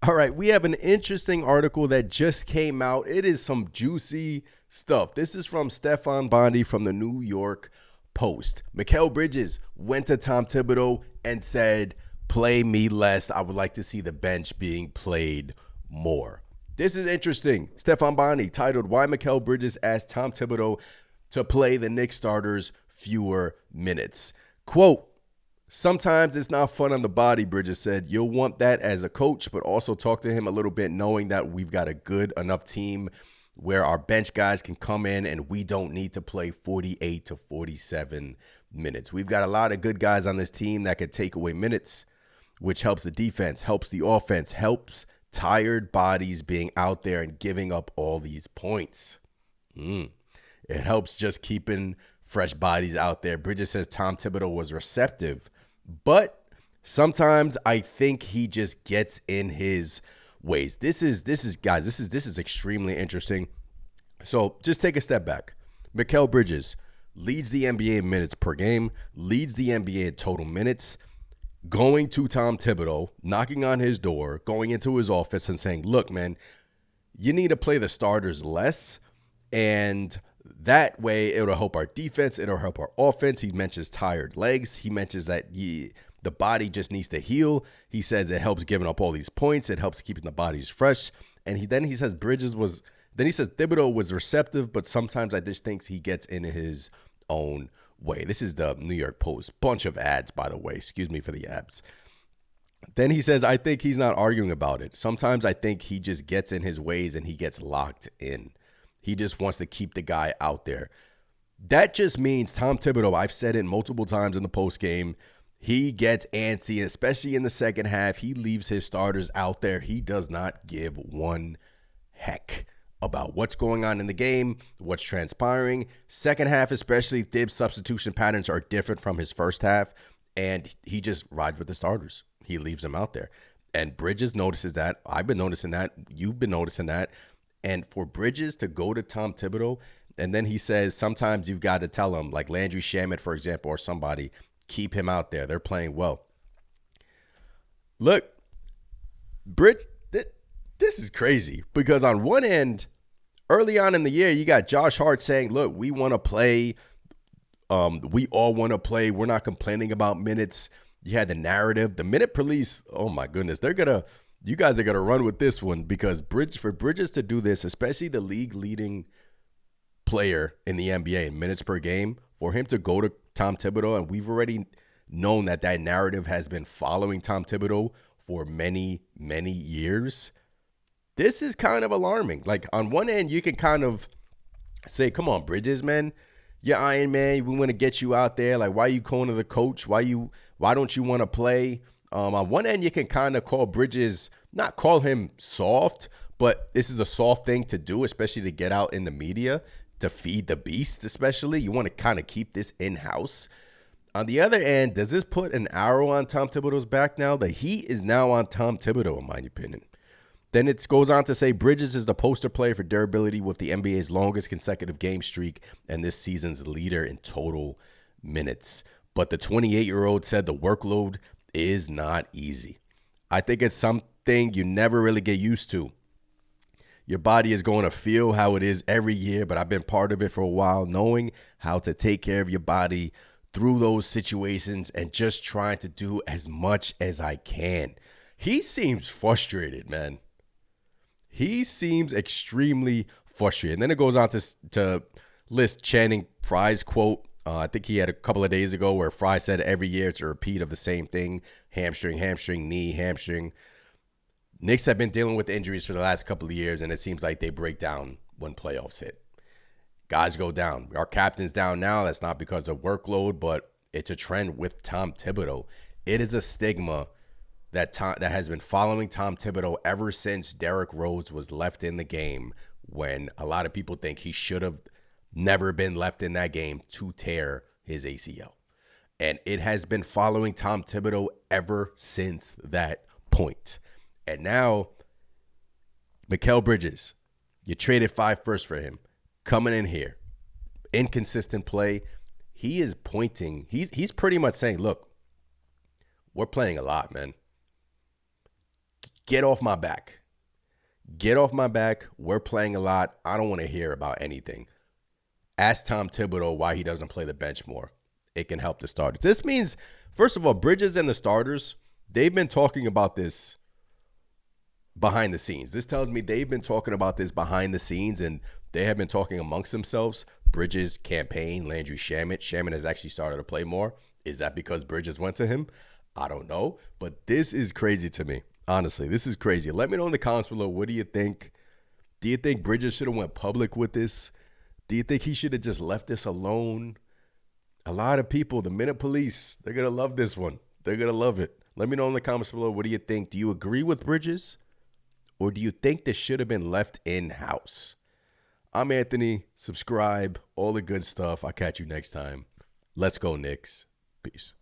All right, we have an interesting article that just came out. It is some juicy stuff. This is from Stefan Bondi from the New York Post. Mikal Bridges went to Tom Thibodeau and said, play me less. I would like to see the bench being played more. This is interesting. Stefan Bondi titled, Why Mikal Bridges Asked Tom Thibodeau to Play the Knicks Starters Fewer Minutes. Quote, sometimes it's not fun on the body, Bridges said. You'll want that as a coach, but also talk to him a little bit knowing that we've got a good enough team where our bench guys can come in and we don't need to play 48 to 47 minutes. We've got a lot of good guys on this team that could take away minutes, which helps the defense, helps the offense, helps tired bodies being out there and giving up all these points. It helps just keeping fresh bodies out there. Bridges says Tom Thibodeau was receptive, but sometimes I think he just gets in his ways. This is extremely interesting. So just take a step back. Mikal Bridges leads the NBA in minutes per game, leads the NBA in total minutes, going to Tom Thibodeau, knocking on his door, going into his office and saying, look, man, you need to play the starters less, and that way it'll help our defense, it'll help our offense. He mentions tired legs. He mentions that the body just needs to heal. He says it helps giving up all these points. It helps keeping the bodies fresh. And he says Thibodeau was receptive, but sometimes I just think he gets in his own way. This is the New York Post. Bunch of ads, by the way. Excuse me for the ads. Then he says, I think he's not arguing about it. Sometimes I think he just gets in his ways and he gets locked in. He just wants to keep the guy out there. That just means Tom Thibodeau, I've said it multiple times in the post game, he gets antsy, especially in the second half. He leaves his starters out there. He does not give one heck about what's going on in the game, what's transpiring. Second half, especially, Thibs' substitution patterns are different from his first half, and he just rides with the starters. He leaves them out there. And Bridges notices that. I've been noticing that. You've been noticing that. And for Bridges to go to Tom Thibodeau, and then he says sometimes you've got to tell him, like Landry Shamet, for example, or somebody, keep him out there. They're playing well. Look, this is crazy because on one end, early on in the year, you got Josh Hart saying, look, we want to play. We all want to play. We're not complaining about minutes. You had the narrative, the minute police. Oh, my goodness. You guys are going to run with this one because for Bridges to do this, especially the league leading player in the NBA in minutes per game, for him to go to Tom Thibodeau, and we've already known that narrative has been following Tom Thibodeau for many, many years. This is kind of alarming. Like on one end, you can kind of say, come on, Bridges, man, you're Iron Man. We want to get you out there. Like, why are you calling to the coach? Why don't you want to play? On one end, you can kind of call Bridges, not call him soft, but this is a soft thing to do, especially to get out in the media, to feed the beast, especially. You want to kind of keep this in-house. On the other end, does this put an arrow on Tom Thibodeau's back now? The heat is now on Tom Thibodeau, in my opinion. Then it goes on to say Bridges is the poster player for durability with the NBA's longest consecutive game streak and this season's leader in total minutes. But the 28-year-old said the workload is not easy. I think it's something you never really get used to. Your body is going to feel how it is every year, but I've been part of it for a while, knowing how to take care of your body through those situations and just trying to do as much as I can. He seems frustrated, man. He seems extremely frustrated. And then it goes on to list Channing Frye's quote. I think he had a couple of days ago where Frye said every year it's a repeat of the same thing. Hamstring, knee, hamstring. Knicks have been dealing with injuries for the last couple of years, and it seems like they break down when playoffs hit. Guys go down. Our captain's down now. That's not because of workload, but it's a trend with Tom Thibodeau. It is a stigma that has been following Tom Thibodeau ever since Derrick Rose was left in the game, when a lot of people think he should have never been left in that game to tear his ACL. And it has been following Tom Thibodeau ever since that point. And now, Mikal Bridges, you traded 5 firsts for him, coming in here, inconsistent play. He is pointing, he's pretty much saying, look, we're playing a lot, man. get off my back. Get off my back. We're playing a lot. I don't want to hear about anything. Ask Tom Thibodeau why he doesn't play the bench more. It can help the starters. This means, first of all, Bridges and the starters, they've been talking about this behind the scenes. This tells me they've been talking about this behind the scenes, and they have been talking amongst themselves. Bridges, campaign, Landry Shamet. Shamet has actually started to play more. Is that because Bridges went to him? I don't know. But this is crazy to me. Honestly, this is crazy. Let me know in the comments below. What do you think? Do you think Bridges should have went public with this? Do you think he should have just left this alone? A lot of people, the Minute Police, they're going to love this one. They're going to love it. Let me know in the comments below. What do you think? Do you agree with Bridges? Or do you think this should have been left in-house? I'm Anthony. Subscribe. All the good stuff. I'll catch you next time. Let's go, Knicks. Peace.